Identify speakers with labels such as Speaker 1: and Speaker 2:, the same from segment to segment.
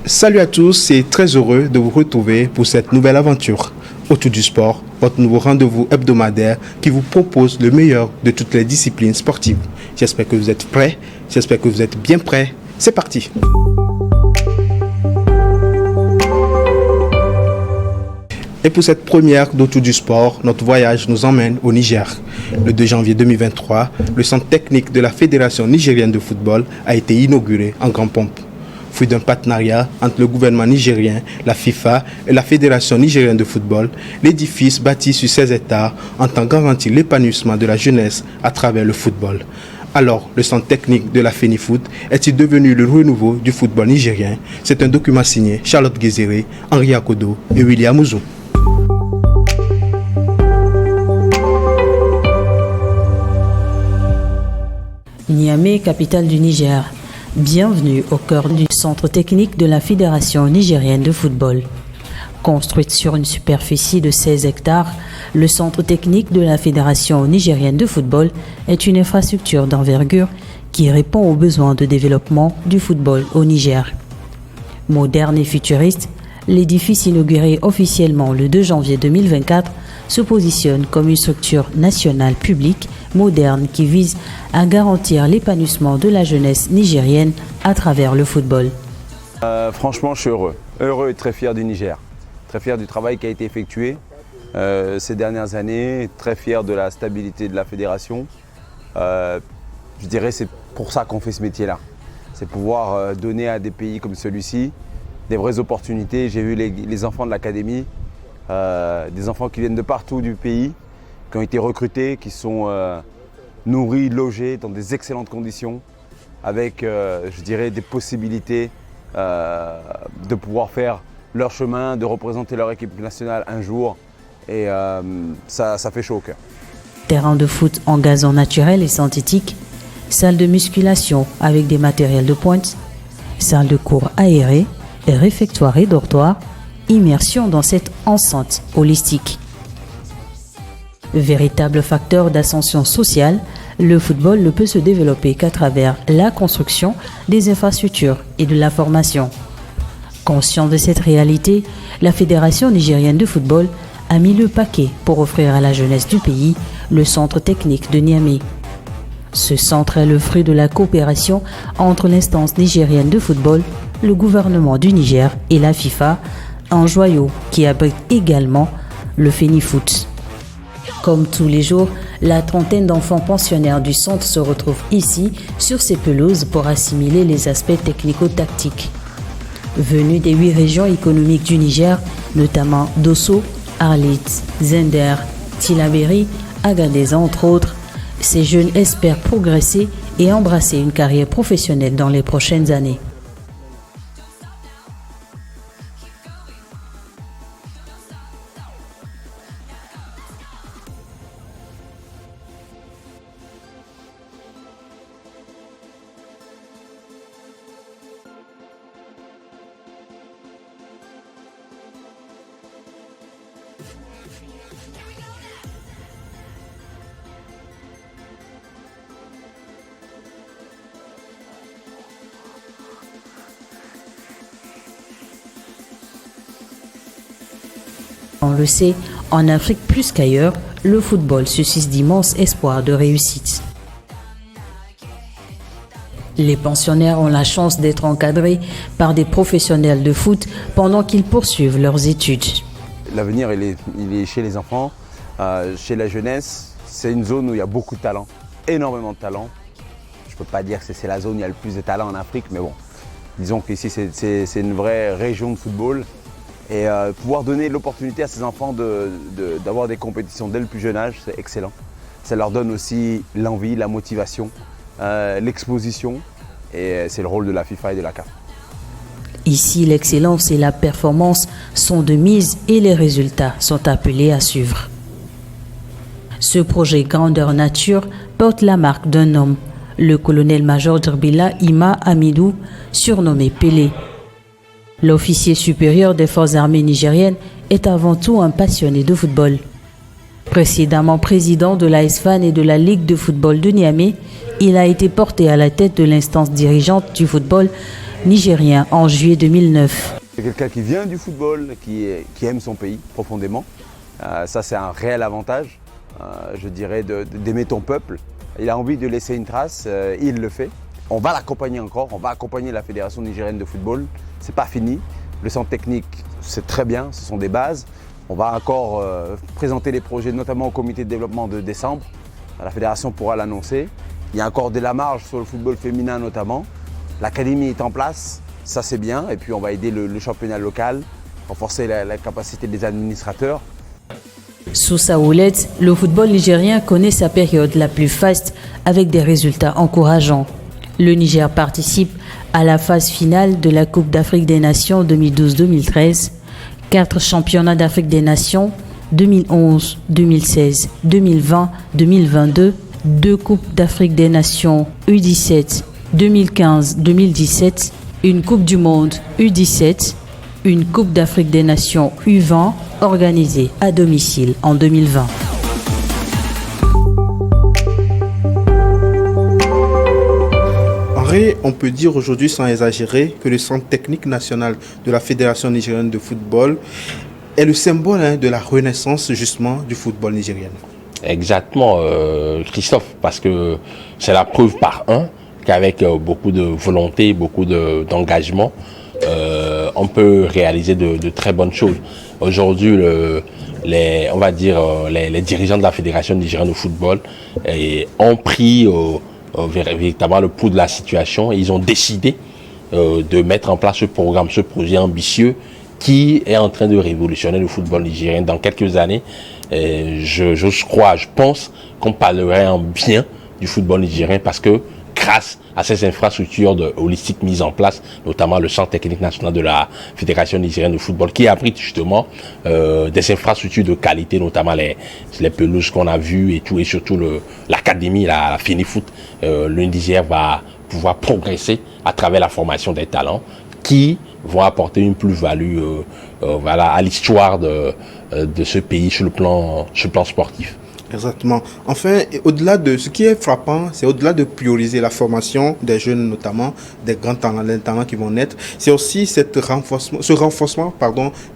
Speaker 1: Salut à tous et très heureux de vous retrouver pour cette nouvelle aventure. Autour du sport, votre nouveau rendez-vous hebdomadaire qui vous propose le meilleur de toutes les disciplines sportives. J'espère que vous êtes prêts, j'espère que vous êtes bien prêts. C'est parti! Et pour cette première d'Autour du sport, notre voyage nous emmène au Niger. Le 2 janvier 2023, le centre technique de la Fédération nigérienne de football a été inauguré en grande pompe. Fruit d'un partenariat entre le gouvernement nigérien, la FIFA et la Fédération nigérienne de football, l'édifice bâti sur 16 hectares entend garantir l'épanouissement de la jeunesse à travers le football. Alors, le centre technique de la FENIFOOT est-il devenu le renouveau du football nigérien? C'est un document signé Charlotte Guézéré, Henri Akodo et William Ouzou.
Speaker 2: Niamey, capitale du Niger. Bienvenue au cœur du centre technique de la Fédération nigérienne de football. Construite sur une superficie de 16 hectares, le centre technique de la Fédération nigérienne de football est une infrastructure d'envergure qui répond aux besoins de développement du football au Niger. Moderne et futuriste, l'édifice inauguré officiellement le 2 janvier 2024 se positionne comme une structure nationale publique moderne qui vise à garantir l'épanouissement de la jeunesse nigérienne à travers le football.
Speaker 3: Franchement, je suis heureux et très fier du Niger, très fier du travail qui a été effectué ces dernières années, très fier de la stabilité de la fédération. Je dirais que c'est pour ça qu'on fait ce métier-là, c'est pouvoir donner à des pays comme celui-ci des vraies opportunités. J'ai vu les enfants de l'académie, des enfants qui viennent de partout du pays, qui ont été recrutés, qui sont nourris, logés dans des excellentes conditions, avec, je dirais, des possibilités de pouvoir faire leur chemin, de représenter leur équipe nationale un jour. Et ça fait chaud au cœur.
Speaker 2: Terrain de foot en gazon naturel et synthétique, salle de musculation avec des matériels de pointe, salle de cours aérée, réfectoire et dortoir, immersion dans cette enceinte holistique. Véritable facteur d'ascension sociale, le football ne peut se développer qu'à travers la construction des infrastructures et de la formation. Conscient de cette réalité, la Fédération nigérienne de football a mis le paquet pour offrir à la jeunesse du pays le centre technique de Niamey. Ce centre est le fruit de la coopération entre l'instance nigérienne de football, le gouvernement du Niger et la FIFA, un joyau qui abrite également le FENIFOOT. Comme tous les jours, la trentaine d'enfants pensionnaires du centre se retrouvent ici, sur ces pelouses, pour assimiler les aspects technico-tactiques. Venus des 8 régions économiques du Niger, notamment Dosso, Arlit, Zender, Tillabéri, Agadez entre autres, ces jeunes espèrent progresser et embrasser une carrière professionnelle dans les prochaines années. On le sait, en Afrique plus qu'ailleurs, le football suscite d'immenses espoirs de réussite. Les pensionnaires ont la chance d'être encadrés par des professionnels de foot pendant qu'ils poursuivent leurs études.
Speaker 3: L'avenir, il est chez les enfants, chez la jeunesse. C'est une zone où il y a beaucoup de talent, énormément de talent. Je ne peux pas dire que c'est la zone où il y a le plus de talent en Afrique, mais bon, disons qu'ici c'est une vraie région de football. Et pouvoir donner l'opportunité à ces enfants d'avoir des compétitions dès le plus jeune âge, c'est excellent. Ça leur donne aussi l'envie, la motivation, l'exposition, et c'est le rôle de la FIFA et de la CAF.
Speaker 2: Ici, l'excellence et la performance sont de mise et les résultats sont appelés à suivre. Ce projet grandeur nature porte la marque d'un homme, le colonel-major Drbila Ima Amidou, surnommé Pelé. L'officier supérieur des forces armées nigériennes est avant tout un passionné de football. Précédemment président de la SFAN et de la Ligue de football de Niamey, il a été porté à la tête de l'instance dirigeante du football nigérien en juillet 2009.
Speaker 3: C'est quelqu'un qui vient du football, qui aime son pays profondément. Ça, c'est un réel avantage, je dirais, d'aimer ton peuple. Il a envie de laisser une trace, il le fait. On va l'accompagner encore, on va accompagner la Fédération nigérienne de football. C'est pas fini. Le centre technique, c'est très bien, ce sont des bases. On va encore présenter les projets, notamment au comité de développement de décembre. La Fédération pourra l'annoncer. Il y a encore de la marge sur le football féminin notamment. L'académie est en place, ça c'est bien. Et puis on va aider le championnat local, renforcer la capacité des administrateurs.
Speaker 2: Sous sa houlette, le football nigérien connaît sa période la plus faste avec des résultats encourageants. Le Niger participe à la phase finale de la Coupe d'Afrique des Nations 2012-2013, 4 championnats d'Afrique des Nations 2011, 2016, 2020, 2022, 2 Coupes d'Afrique des Nations U17, 2015, 2017, une Coupe du Monde U17, une Coupe d'Afrique des Nations U20 organisée à domicile en 2020.
Speaker 1: On peut dire aujourd'hui sans exagérer que le Centre technique national de la Fédération nigérienne de football est le symbole de la renaissance justement du football nigérien.
Speaker 4: Exactement, Christophe, parce que c'est la preuve par un qu'avec beaucoup de volonté, beaucoup d'engagement, on peut réaliser de très bonnes choses. Aujourd'hui, les dirigeants de la Fédération nigérienne de football ont pris véritablement le pouls de la situation. Ils ont décidé de mettre en place ce programme, ce projet ambitieux qui est en train de révolutionner le football nigérien. Dans quelques années, je pense qu'on parlerait en bien du football nigérien parce que grâce à ces infrastructures holistiques mises en place, notamment le Centre technique national de la Fédération nigérienne de football, qui abrite justement des infrastructures de qualité, notamment les pelouses qu'on a vues et tout, et surtout l'académie, la Finifoot. Le Niger va pouvoir progresser à travers la formation des talents qui vont apporter une plus-value à l'histoire de ce pays sur le plan sportif.
Speaker 1: Exactement. Enfin, au-delà de ce qui est frappant, c'est au-delà de prioriser la formation des jeunes, notamment des grands talents, des talents qui vont naître, c'est aussi ce renforcement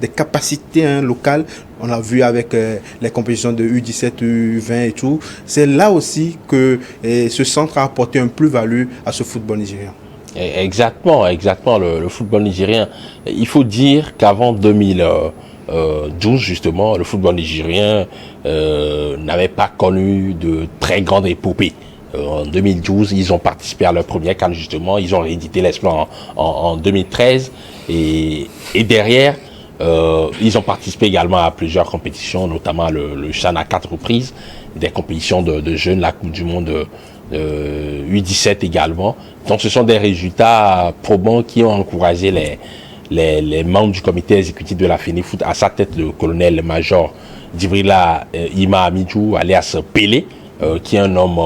Speaker 1: des capacités locales. On l'a vu avec les compétitions de U17, U20 et tout. C'est là aussi que ce centre a apporté un plus-value à ce football nigérien.
Speaker 4: Exactement. Le football nigérien. Il faut dire qu'avant 2012, justement, le football nigérien n'avait pas connu de très grande épopée. En 2012, ils ont participé à leur première CAN, justement. Ils ont réédité l'espoir en 2013. Et derrière, ils ont participé également à plusieurs compétitions, notamment le CHAN à 4 reprises, des compétitions de jeunes, la Coupe du Monde U17 également. Donc ce sont des résultats probants qui ont encouragé les membres du comité exécutif de la Finifoot, à sa tête le colonel-major Djibrila Ima Amidjou, alias Pelé, qui est un homme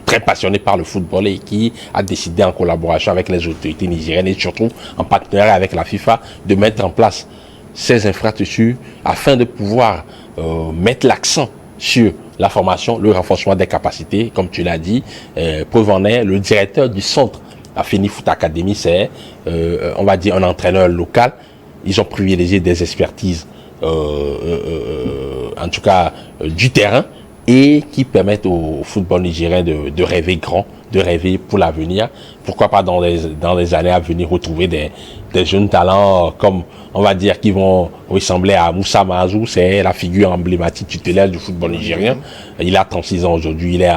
Speaker 4: très passionné par le football et qui a décidé en collaboration avec les autorités nigériennes et surtout en partenariat avec la FIFA de mettre en place ces infrastructures afin de pouvoir mettre l'accent sur la formation, le renforcement des capacités, comme tu l'as dit. Preuve en est, le directeur du centre à Finifoot Academy, c'est, on va dire, un entraîneur local. Ils ont privilégié des expertises, en tout cas, du terrain, et qui permettent au football nigérien de rêver grand, de rêver pour l'avenir. Pourquoi pas dans les années à venir retrouver des jeunes talents comme, on va dire, qui vont ressembler à Moussa Mazou. C'est la figure emblématique tutélaire du football nigérien. Il a 36 ans aujourd'hui, il est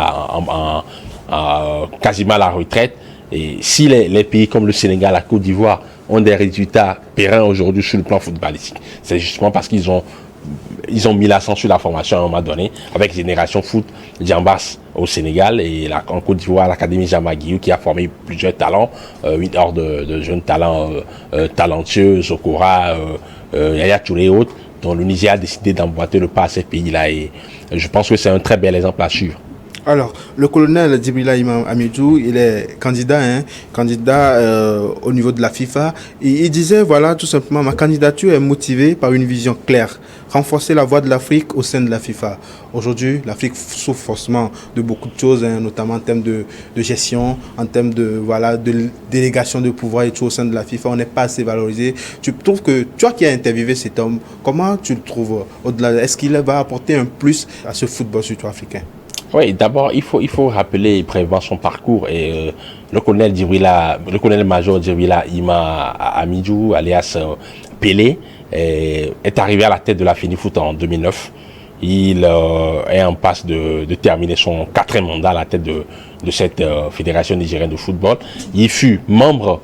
Speaker 4: quasiment à la retraite. Et si les pays comme le Sénégal, la Côte d'Ivoire ont des résultats pérennes aujourd'hui sur le plan footballistique, c'est justement parce qu'ils ont mis l'accent sur la formation à un moment donné, avec Génération Foot, Djambas au Sénégal et en Côte d'Ivoire, l'Académie Jamaguiou qui a formé plusieurs talents, une horde de jeunes talents talentueux, Sokora, Yaya Touré et autres, dont le Niger a décidé d'emboîter le pas à ces pays-là. Et je pense que c'est un très bel exemple à suivre.
Speaker 1: Alors, le colonel Djibrila Imam Amidou, il est candidat, au niveau de la FIFA. Il disait, voilà, tout simplement, ma candidature est motivée par une vision claire, renforcer la voix de l'Afrique au sein de la FIFA. Aujourd'hui, l'Afrique souffre forcément de beaucoup de choses, notamment en termes de gestion, en termes de délégation de pouvoir et tout au sein de la FIFA. On n'est pas assez valorisé. Tu trouves que, toi qui as interviewé cet homme, comment tu le trouves au-delà? Est-ce qu'il va apporter un plus à ce football surtout africain?
Speaker 4: Oui, d'abord, il faut rappeler brièvement son parcours. Et le colonel-major Djibrila Ima Amidou, alias Pelé, est arrivé à la tête de la FENIFOOT en 2009. Il est en passe de terminer son 4e mandat à la tête de cette fédération nigérienne de football. Il fut membre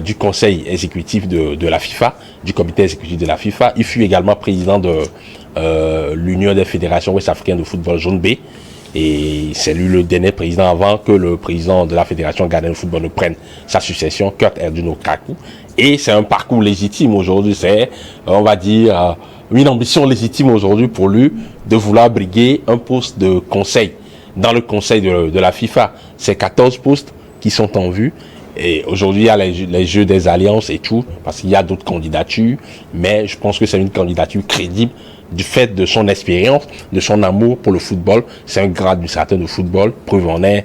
Speaker 4: du conseil exécutif de la FIFA, du comité exécutif de la FIFA. Il fut également président de l'Union des fédérations ouest-africaines de football, zone B. Et c'est lui le dernier président avant que le président de la fédération ghanéenne de football ne prenne sa succession, Kurt Erduno Kaku. Et c'est un parcours légitime aujourd'hui, c'est, on va dire, une ambition légitime aujourd'hui pour lui de vouloir briguer un poste de conseil dans le conseil de la FIFA. C'est 14 postes qui sont en vue. Et aujourd'hui, il y a les jeux des alliances et tout, parce qu'il y a d'autres candidatures, mais je pense que c'est une candidature crédible du fait de son expérience, de son amour pour le football. C'est un grand administrateur de football, preuve en est,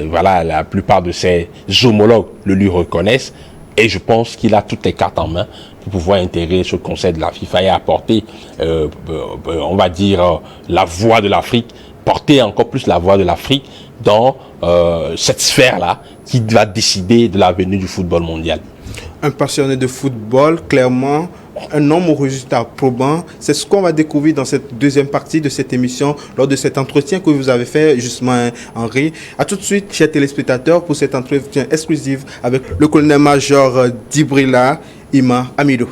Speaker 4: voilà, la plupart de ses homologues le lui reconnaissent, et je pense qu'il a toutes les cartes en main pour pouvoir intégrer ce conseil de la FIFA et apporter, on va dire, la voix de l'Afrique, porter encore plus la voix de l'Afrique dans cette sphère-là qui va décider de l'avenir du football mondial.
Speaker 1: Un passionné de football, clairement, un homme aux résultats probants. C'est ce qu'on va découvrir dans cette deuxième partie de cette émission, lors de cet entretien que vous avez fait, justement, Henri. À tout de suite, chers téléspectateurs, pour cet entretien exclusif avec le colonel-major Djibrila Ima Amidou.